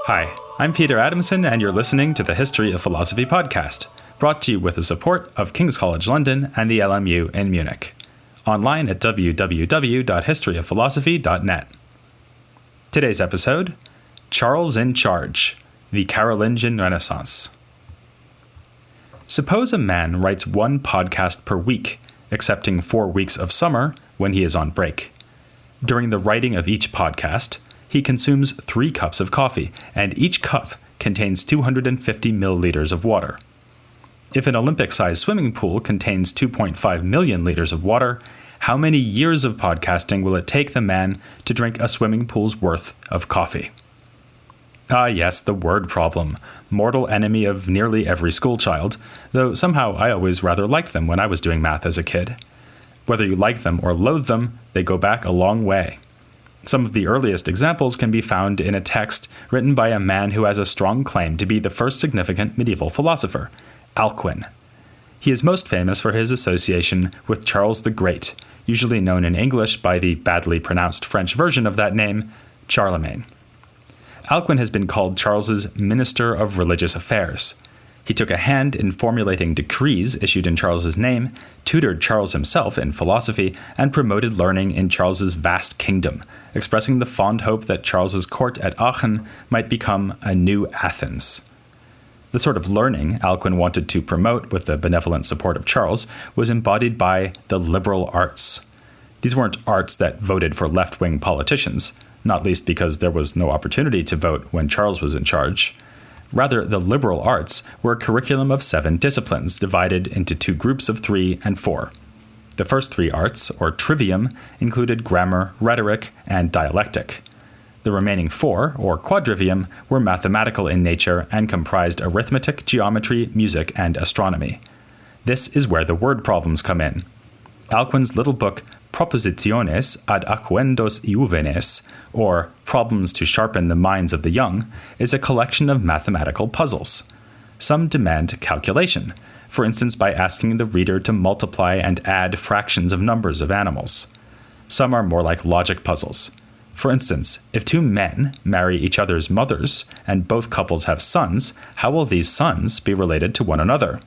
Hi, I'm Peter Adamson, and you're listening to the History of Philosophy podcast, brought to you with the support of King's College London and the LMU in Munich. Online at www.historyofphilosophy.net. Today's episode, Charles in Charge, the Carolingian Renaissance. Suppose a man writes one podcast per week, excepting 4 weeks of summer when he is on break. During the writing of each podcast, he consumes 3 cups of coffee, and each cup contains 250 milliliters of water. If an Olympic-sized swimming pool contains 2.5 million liters of water, how many years of podcasting will it take the man to drink a swimming pool's worth of coffee? Ah yes, the word problem, mortal enemy of nearly every schoolchild, though somehow I always rather liked them when I was doing math as a kid. Whether you like them or loathe them, they go back a long way. Some of the earliest examples can be found in a text written by a man who has a strong claim to be the first significant medieval philosopher, Alcuin. He is most famous for his association with Charles the Great, usually known in English by the badly pronounced French version of that name, Charlemagne. Alcuin has been called Charles's Minister of Religious Affairs. He took a hand in formulating decrees issued in Charles's name, tutored Charles himself in philosophy, and promoted learning in Charles's vast kingdom, expressing the fond hope that Charles's court at Aachen might become a new Athens. The sort of learning Alcuin wanted to promote with the benevolent support of Charles was embodied by the liberal arts. These weren't arts that voted for left-wing politicians, not least because there was no opportunity to vote when Charles was in charge. Rather, the liberal arts were a curriculum of 7 disciplines divided into 2 groups of 3 and 4. The first 3 arts, or trivium, included grammar, rhetoric, and dialectic. The remaining 4, or quadrivium, were mathematical in nature and comprised arithmetic, geometry, music, and astronomy. This is where the word problems come in. Alcuin's little book Propositiones ad Acquendos Iuvenes, or Problems to Sharpen the Minds of the Young, is a collection of mathematical puzzles. Some demand calculation, for instance by asking the reader to multiply and add fractions of numbers of animals. Some are more like logic puzzles. For instance, if 2 men marry each other's mothers and both couples have sons, how will these sons be related to one another?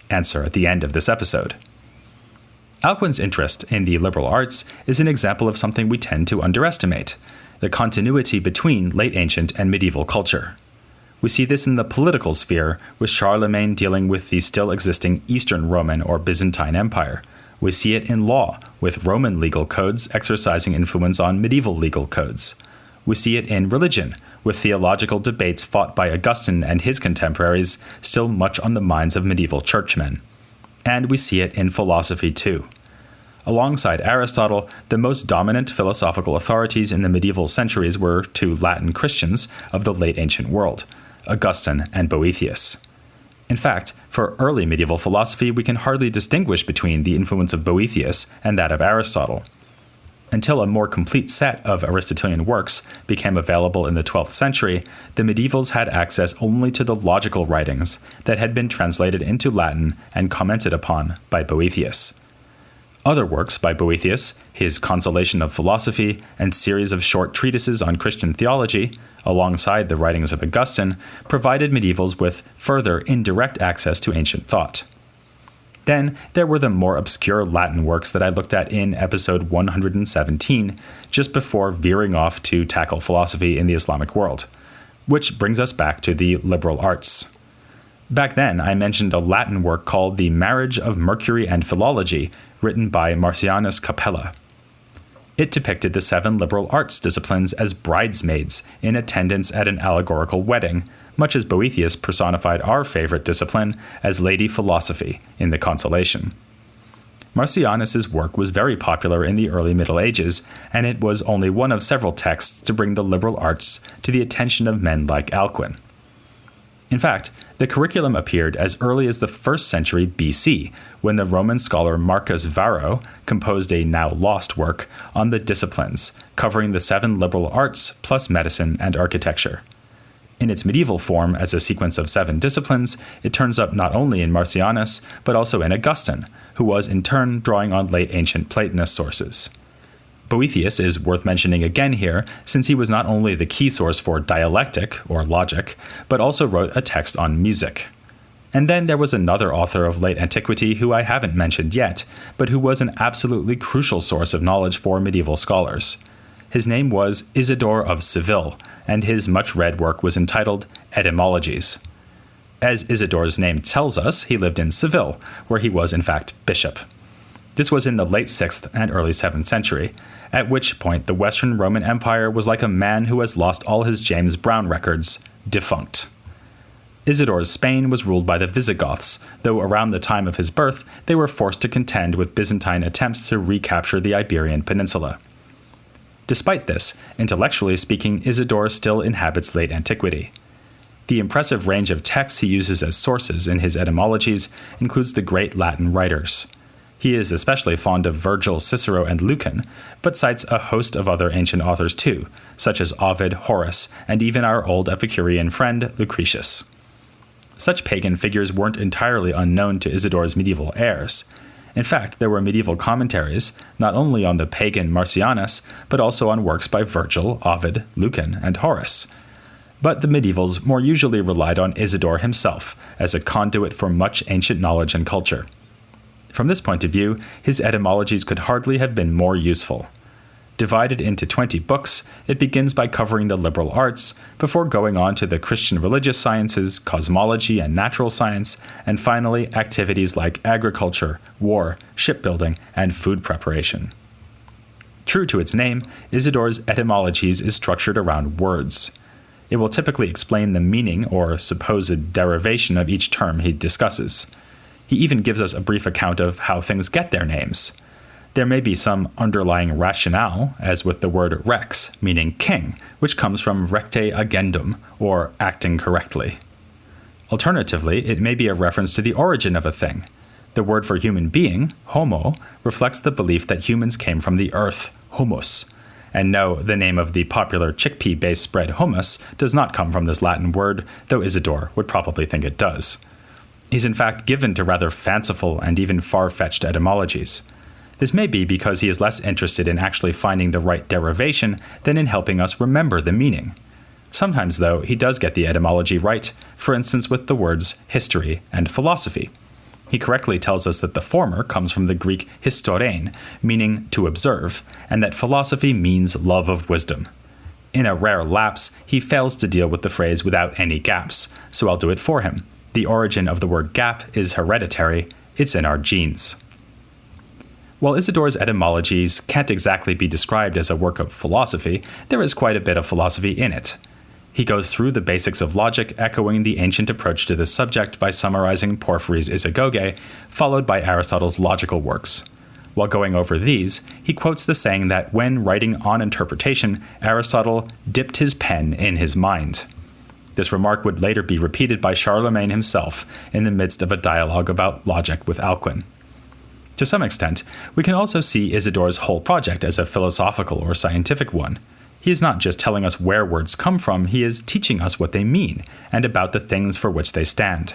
Answer at the end of this episode. Alcuin's interest in the liberal arts is an example of something we tend to underestimate, the continuity between late ancient and medieval culture. We see this in the political sphere, with Charlemagne dealing with the still existing Eastern Roman or Byzantine Empire. We see it in law, with Roman legal codes exercising influence on medieval legal codes. We see it in religion, with theological debates fought by Augustine and his contemporaries still much on the minds of medieval churchmen. And we see it in philosophy too. Alongside Aristotle, the most dominant philosophical authorities in the medieval centuries were 2 Latin Christians of the late ancient world, Augustine and Boethius. In fact, for early medieval philosophy, we can hardly distinguish between the influence of Boethius and that of Aristotle. Until a more complete set of Aristotelian works became available in the 12th century, the medievals had access only to the logical writings that had been translated into Latin and commented upon by Boethius. Other works by Boethius, his Consolation of Philosophy and series of short treatises on Christian theology, alongside the writings of Augustine, provided medievals with further indirect access to ancient thought. Then there were the more obscure Latin works that I looked at in episode 117, just before veering off to tackle philosophy in the Islamic world. Which brings us back to the liberal arts. Back then, I mentioned a Latin work called The Marriage of Mercury and Philology, written by Marcianus Capella. It depicted the 7 liberal arts disciplines as bridesmaids in attendance at an allegorical wedding, much as Boethius personified our favorite discipline as Lady Philosophy in the Consolation. Marcianus's work was very popular in the early Middle Ages, and it was only one of several texts to bring the liberal arts to the attention of men like Alcuin. In fact, the curriculum appeared as early as the 1st century BC, when the Roman scholar Marcus Varro composed a now lost work on the disciplines, covering the 7 liberal arts plus medicine and architecture. In its medieval form as a sequence of 7 disciplines, it turns up not only in Marcianus, but also in Augustine, who was in turn drawing on late ancient Platonist sources. Boethius is worth mentioning again here, since he was not only the key source for dialectic, or logic, but also wrote a text on music. And then there was another author of late antiquity who I haven't mentioned yet, but who was an absolutely crucial source of knowledge for medieval scholars. His name was Isidore of Seville, and his much-read work was entitled Etymologies. As Isidore's name tells us, he lived in Seville, where he was in fact bishop. This was in the late 6th and early 7th century, at which point the Western Roman Empire was like a man who has lost all his James Brown records, defunct. Isidore's Spain was ruled by the Visigoths, though around the time of his birth they were forced to contend with Byzantine attempts to recapture the Iberian Peninsula. Despite this, intellectually speaking, Isidore still inhabits late antiquity. The impressive range of texts he uses as sources in his etymologies includes the great Latin writers. He is especially fond of Virgil, Cicero, and Lucan, but cites a host of other ancient authors too, such as Ovid, Horace, and even our old Epicurean friend Lucretius. Such pagan figures weren't entirely unknown to Isidore's medieval heirs. In fact, there were medieval commentaries, not only on the pagan Marcianus, but also on works by Virgil, Ovid, Lucan, and Horace. But the medievals more usually relied on Isidore himself as a conduit for much ancient knowledge and culture. From this point of view, his etymologies could hardly have been more useful. Divided into 20 books, it begins by covering the liberal arts, before going on to the Christian religious sciences, cosmology and natural science, and finally activities like agriculture, war, shipbuilding, and food preparation. True to its name, Isidore's Etymologies is structured around words. It will typically explain the meaning or supposed derivation of each term he discusses. He even gives us a brief account of how things get their names. There may be some underlying rationale, as with the word rex, meaning king, which comes from recte agendum, or acting correctly. Alternatively, it may be a reference to the origin of a thing. The word for human being, homo, reflects the belief that humans came from the earth, humus. And no, the name of the popular chickpea-based spread hummus does not come from this Latin word, though Isidore would probably think it does. He's in fact given to rather fanciful and even far-fetched etymologies. This may be because he is less interested in actually finding the right derivation than in helping us remember the meaning. Sometimes, though, he does get the etymology right, for instance with the words history and philosophy. He correctly tells us that the former comes from the Greek historein, meaning to observe, and that philosophy means love of wisdom. In a rare lapse, he fails to deal with the phrase without any gaps, so I'll do it for him. The origin of the word gap is hereditary, it's in our genes. While Isidore's etymologies can't exactly be described as a work of philosophy, there is quite a bit of philosophy in it. He goes through the basics of logic, echoing the ancient approach to this subject by summarizing Porphyry's Isagoge, followed by Aristotle's logical works. While going over these, he quotes the saying that when writing on interpretation, Aristotle dipped his pen in his mind. This remark would later be repeated by Charlemagne himself in the midst of a dialogue about logic with Alcuin. To some extent, we can also see Isidore's whole project as a philosophical or scientific one. He is not just telling us where words come from, he is teaching us what they mean, and about the things for which they stand.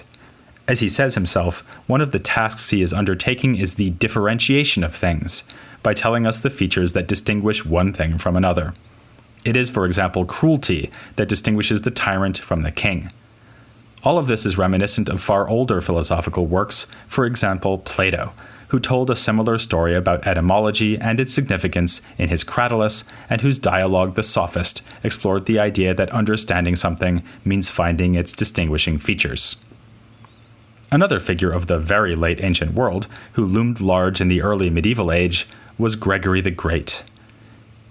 As he says himself, one of the tasks he is undertaking is the differentiation of things, by telling us the features that distinguish one thing from another. It is, for example, cruelty that distinguishes the tyrant from the king. All of this is reminiscent of far older philosophical works, for example, Plato, who told a similar story about etymology and its significance in his Cratylus, and whose dialogue The Sophist explored the idea that understanding something means finding its distinguishing features. Another figure of the very late ancient world, who loomed large in the early medieval age, was Gregory the Great.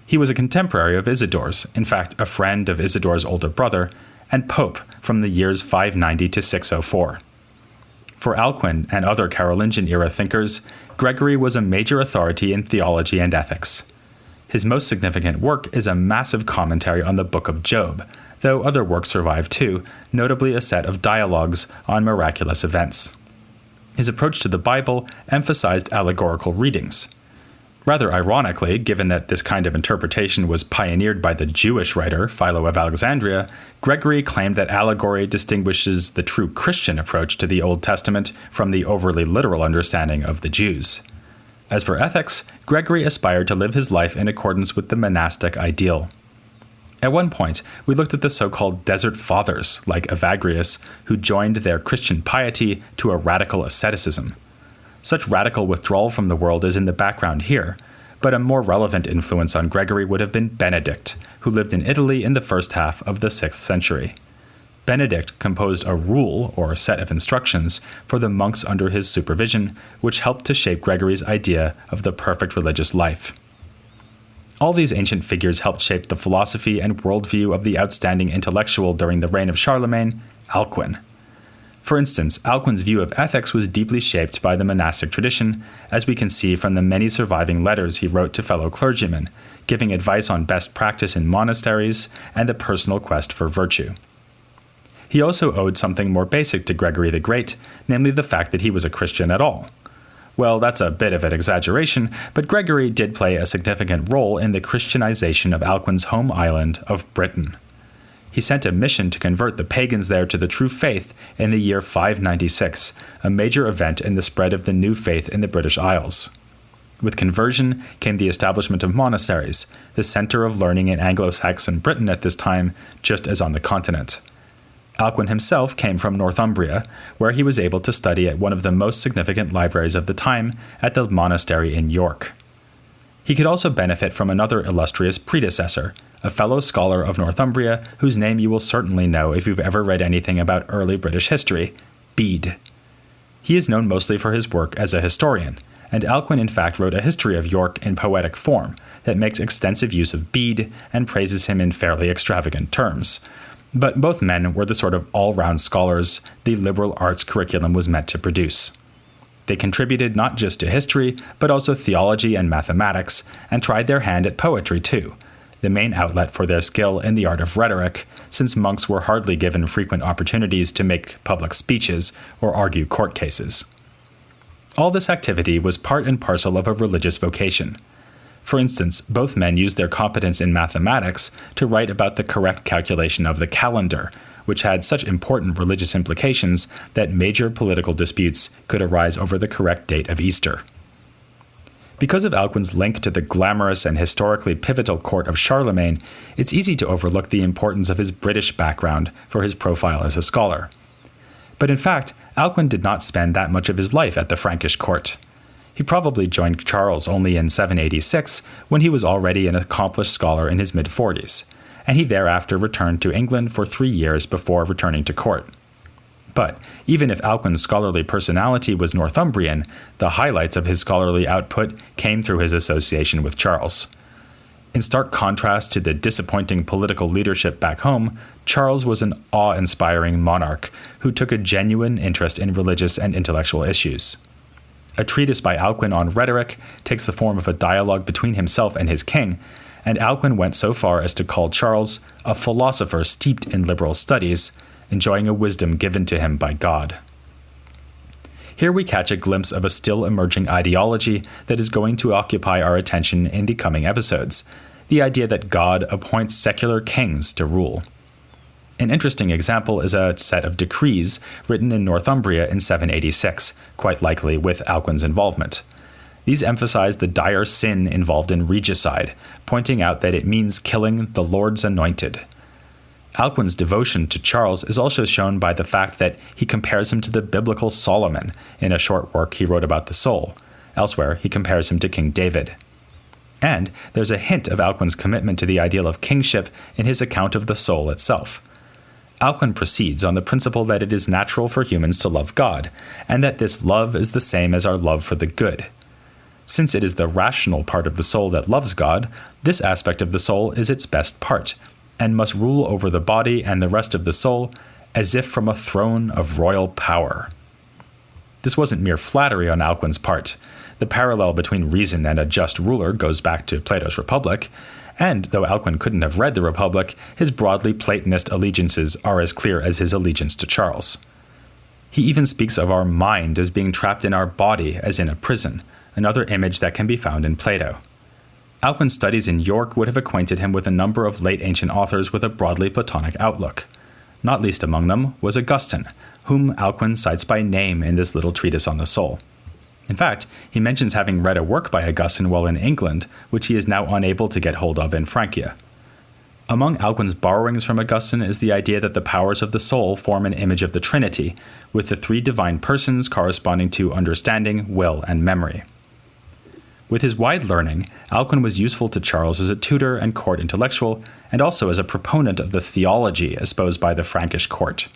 He was a contemporary of Isidore's, in fact a friend of Isidore's older brother, and Pope from the years 590 to 604. For Alcuin and other Carolingian-era thinkers, Gregory was a major authority in theology and ethics. His most significant work is a massive commentary on the Book of Job, though other works survive too, notably a set of dialogues on miraculous events. His approach to the Bible emphasized allegorical readings. Rather ironically, given that this kind of interpretation was pioneered by the Jewish writer Philo of Alexandria, Gregory claimed that allegory distinguishes the true Christian approach to the Old Testament from the overly literal understanding of the Jews. As for ethics, Gregory aspired to live his life in accordance with the monastic ideal. At one point, we looked at the so-called desert fathers, like Evagrius, who joined their Christian piety to a radical asceticism. Such radical withdrawal from the world is in the background here, but a more relevant influence on Gregory would have been Benedict, who lived in Italy in the first half of the 6th century. Benedict composed a rule, or set of instructions, for the monks under his supervision, which helped to shape Gregory's idea of the perfect religious life. All these ancient figures helped shape the philosophy and worldview of the outstanding intellectual during the reign of Charlemagne, Alcuin. For instance, Alcuin's view of ethics was deeply shaped by the monastic tradition, as we can see from the many surviving letters he wrote to fellow clergymen, giving advice on best practice in monasteries and the personal quest for virtue. He also owed something more basic to Gregory the Great, namely the fact that he was a Christian at all. Well, that's a bit of an exaggeration, but Gregory did play a significant role in the Christianization of Alcuin's home island of Britain. He sent a mission to convert the pagans there to the true faith in the year 596, a major event in the spread of the new faith in the British Isles. With conversion came the establishment of monasteries, the center of learning in Anglo-Saxon Britain at this time, just as on the continent. Alcuin himself came from Northumbria, where he was able to study at one of the most significant libraries of the time, at the monastery in York. He could also benefit from another illustrious predecessor, a fellow scholar of Northumbria whose name you will certainly know if you've ever read anything about early British history, Bede. He is known mostly for his work as a historian, and Alcuin in fact wrote a history of York in poetic form that makes extensive use of Bede and praises him in fairly extravagant terms. But both men were the sort of all-round scholars the liberal arts curriculum was meant to produce. They contributed not just to history, but also theology and mathematics, and tried their hand at poetry too, the main outlet for their skill in the art of rhetoric, since monks were hardly given frequent opportunities to make public speeches or argue court cases. All this activity was part and parcel of a religious vocation. For instance, both men used their competence in mathematics to write about the correct calculation of the calendar, which had such important religious implications that major political disputes could arise over the correct date of Easter. Because of Alcuin's link to the glamorous and historically pivotal court of Charlemagne, it's easy to overlook the importance of his British background for his profile as a scholar. But in fact, Alcuin did not spend that much of his life at the Frankish court. He probably joined Charles only in 786, when he was already an accomplished scholar in his mid-40s, and he thereafter returned to England for 3 years before returning to court. But even if Alcuin's scholarly personality was Northumbrian, the highlights of his scholarly output came through his association with Charles. In stark contrast to the disappointing political leadership back home, Charles was an awe-inspiring monarch who took a genuine interest in religious and intellectual issues. A treatise by Alcuin on rhetoric takes the form of a dialogue between himself and his king, and Alcuin went so far as to call Charles a philosopher steeped in liberal studies, enjoying a wisdom given to him by God. Here we catch a glimpse of a still emerging ideology that is going to occupy our attention in the coming episodes, the idea that God appoints secular kings to rule. An interesting example is a set of decrees written in Northumbria in 786, quite likely with Alcuin's involvement. These emphasize the dire sin involved in regicide, pointing out that it means killing the Lord's anointed. Alcuin's devotion to Charles is also shown by the fact that he compares him to the biblical Solomon in a short work he wrote about the soul. Elsewhere, he compares him to King David. And there's a hint of Alcuin's commitment to the ideal of kingship in his account of the soul itself. Alcuin proceeds on the principle that it is natural for humans to love God, and that this love is the same as our love for the good. Since it is the rational part of the soul that loves God, this aspect of the soul is its best part, and must rule over the body and the rest of the soul as if from a throne of royal power. This wasn't mere flattery on Alcuin's part. The parallel between reason and a just ruler goes back to Plato's Republic, and though Alcuin couldn't have read the Republic, his broadly Platonist allegiances are as clear as his allegiance to Charles. He even speaks of our mind as being trapped in our body as in a prison, another image that can be found in Plato. Alcuin's studies in York would have acquainted him with a number of late ancient authors with a broadly Platonic outlook. Not least among them was Augustine, whom Alcuin cites by name in this little treatise on the soul. In fact, he mentions having read a work by Augustine while in England, which he is now unable to get hold of in Francia. Among Alcuin's borrowings from Augustine is the idea that the powers of the soul form an image of the Trinity, with the three divine persons corresponding to understanding, will, and memory. With his wide learning, Alcuin was useful to Charles as a tutor and court intellectual, and also as a proponent of the theology espoused by the Frankish court.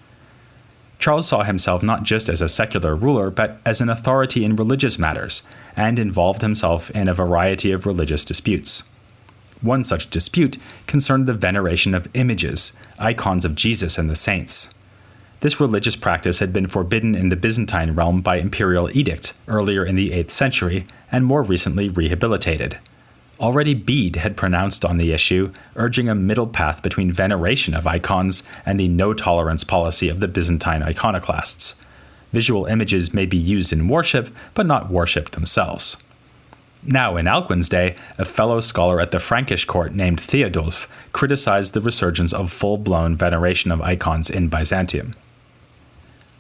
Charles saw himself not just as a secular ruler, but as an authority in religious matters, and involved himself in a variety of religious disputes. One such dispute concerned the veneration of images, icons of Jesus and the saints. This religious practice had been forbidden in the Byzantine realm by imperial edict earlier in the 8th century, and more recently rehabilitated. Already Bede had pronounced on the issue, urging a middle path between veneration of icons and the no-tolerance policy of the Byzantine iconoclasts. Visual images may be used in worship, but not worshipped themselves. Now, in Alcuin's day, a fellow scholar at the Frankish court named Theodulf criticized the resurgence of full-blown veneration of icons in Byzantium.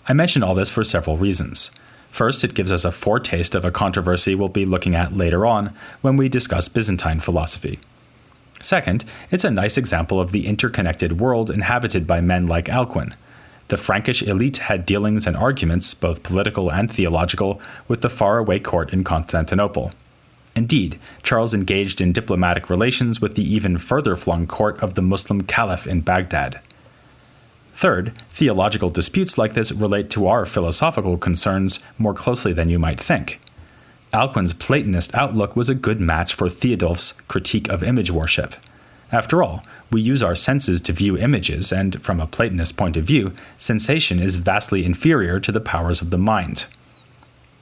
I mention all this for several reasons. First, it gives us a foretaste of a controversy we'll be looking at later on when we discuss Byzantine philosophy. Second, it's a nice example of the interconnected world inhabited by men like Alcuin. The Frankish elite had dealings and arguments, both political and theological, with the faraway court in Constantinople. Indeed, Charles engaged in diplomatic relations with the even further-flung court of the Muslim Caliph in Baghdad. Third, theological disputes like this relate to our philosophical concerns more closely than you might think. Alcuin's Platonist outlook was a good match for Theodulf's critique of image worship. After all, we use our senses to view images, and from a Platonist point of view, sensation is vastly inferior to the powers of the mind.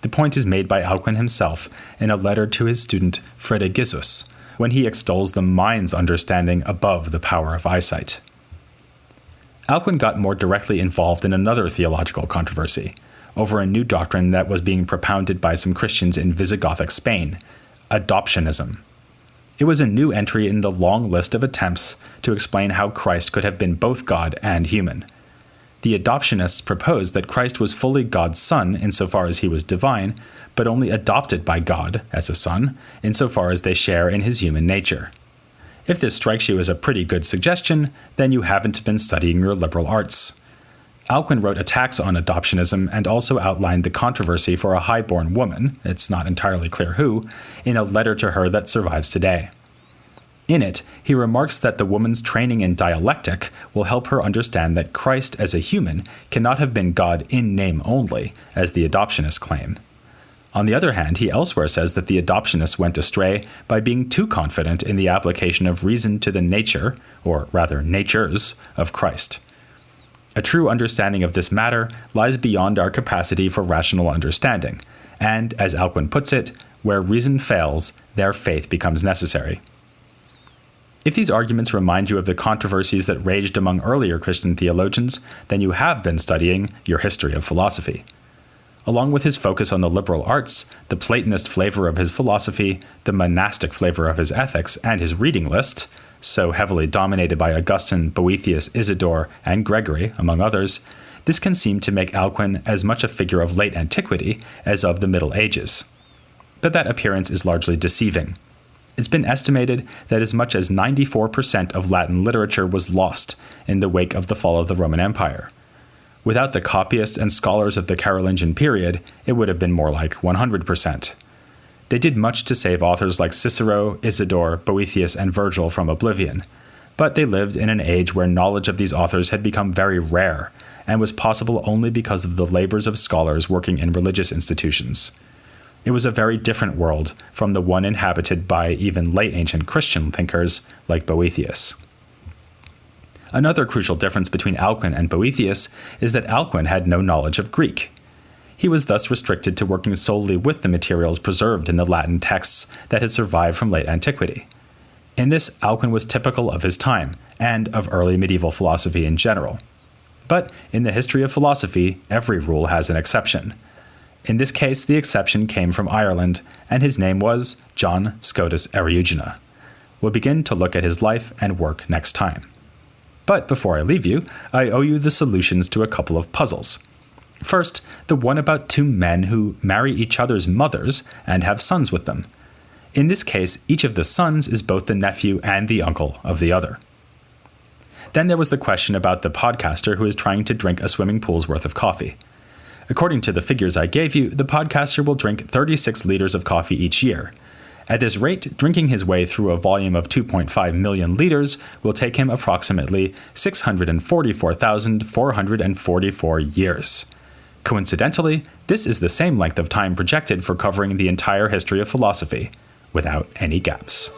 The point is made by Alcuin himself in a letter to his student Fredegisus, when he extols the mind's understanding above the power of eyesight. Alcuin got more directly involved in another theological controversy, over a new doctrine that was being propounded by some Christians in Visigothic Spain, adoptionism. It was a new entry in the long list of attempts to explain how Christ could have been both God and human. The adoptionists proposed that Christ was fully God's son insofar as he was divine, but only adopted by God as a son insofar as they share in his human nature. If this strikes you as a pretty good suggestion, then you haven't been studying your liberal arts. Alcuin wrote attacks on adoptionism and also outlined the controversy for a high-born woman, it's not entirely clear who, in a letter to her that survives today. In it, he remarks that the woman's training in dialectic will help her understand that Christ as a human cannot have been God in name only, as the adoptionists claim. On the other hand, he elsewhere says that the adoptionists went astray by being too confident in the application of reason to the nature, or rather natures, of Christ. A true understanding of this matter lies beyond our capacity for rational understanding, and, as Alcuin puts it, where reason fails, there faith becomes necessary. If these arguments remind you of the controversies that raged among earlier Christian theologians, then you have been studying your history of philosophy. Along with his focus on the liberal arts, the Platonist flavor of his philosophy, the monastic flavor of his ethics, and his reading list, so heavily dominated by Augustine, Boethius, Isidore, and Gregory, among others, this can seem to make Alcuin as much a figure of late antiquity as of the Middle Ages. But that appearance is largely deceiving. It's been estimated that as much as 94% of Latin literature was lost in the wake of the fall of the Roman Empire. Without the copyists and scholars of the Carolingian period, it would have been more like 100%. They did much to save authors like Cicero, Isidore, Boethius, and Virgil from oblivion, but they lived in an age where knowledge of these authors had become very rare, and was possible only because of the labors of scholars working in religious institutions. It was a very different world from the one inhabited by even late ancient Christian thinkers like Boethius. Another crucial difference between Alcuin and Boethius is that Alcuin had no knowledge of Greek. He was thus restricted to working solely with the materials preserved in the Latin texts that had survived from late antiquity. In this, Alcuin was typical of his time, and of early medieval philosophy in general. But in the history of philosophy, every rule has an exception. In this case, the exception came from Ireland, and his name was John Scotus Eriugena. We'll begin to look at his life and work next time. But before I leave you, I owe you the solutions to a couple of puzzles. First, the one about two men who marry each other's mothers and have sons with them. In this case, each of the sons is both the nephew and the uncle of the other. Then there was the question about the podcaster who is trying to drink a swimming pool's worth of coffee. According to the figures I gave you, the podcaster will drink 36 liters of coffee each year. At this rate, drinking his way through a volume of 2.5 million liters will take him approximately 644,444 years. Coincidentally, this is the same length of time projected for covering the entire history of philosophy, without any gaps.